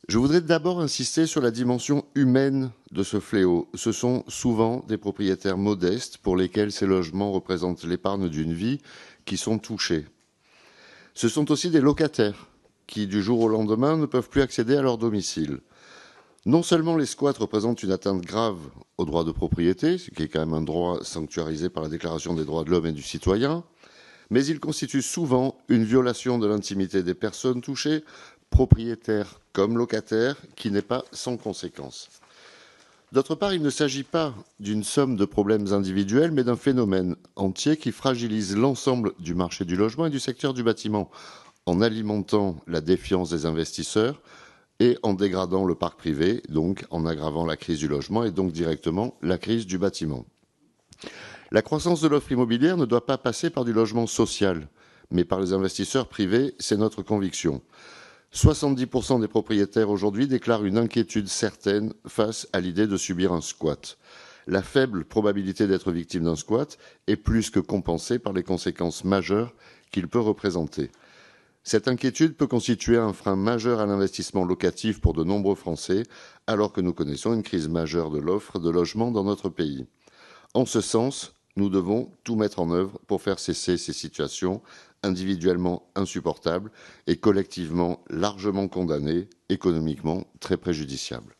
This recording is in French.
Je voudrais d'abord insister sur la dimension humaine de ce fléau. Ce sont souvent des propriétaires modestes pour lesquels ces logements représentent l'épargne d'une vie qui sont touchés. Ce sont aussi des locataires qui, du jour au lendemain, ne peuvent plus accéder à leur domicile. Non seulement les squats représentent une atteinte grave au droit de propriété, ce qui est quand même un droit sanctuarisé par la Déclaration des droits de l'homme et du citoyen, mais ils constituent souvent une violation de l'intimité des personnes touchées, propriétaires comme locataires, qui n'est pas sans conséquence. D'autre part, il ne s'agit pas d'une somme de problèmes individuels, mais d'un phénomène entier qui fragilise l'ensemble du marché du logement et du secteur du bâtiment, en alimentant la défiance des investisseurs et en dégradant le parc privé, donc en aggravant la crise du logement et donc directement la crise du bâtiment. La croissance de l'offre immobilière ne doit pas passer par du logement social, mais par les investisseurs privés, c'est notre conviction. 70% des propriétaires aujourd'hui déclarent une inquiétude certaine face à l'idée de subir un squat. La faible probabilité d'être victime d'un squat est plus que compensée par les conséquences majeures qu'il peut représenter. Cette inquiétude peut constituer un frein majeur à l'investissement locatif pour de nombreux Français, alors que nous connaissons une crise majeure de l'offre de logement dans notre pays. En ce sens, nous devons tout mettre en œuvre pour faire cesser ces situations individuellement insupportables et collectivement largement condamnées, économiquement très préjudiciables.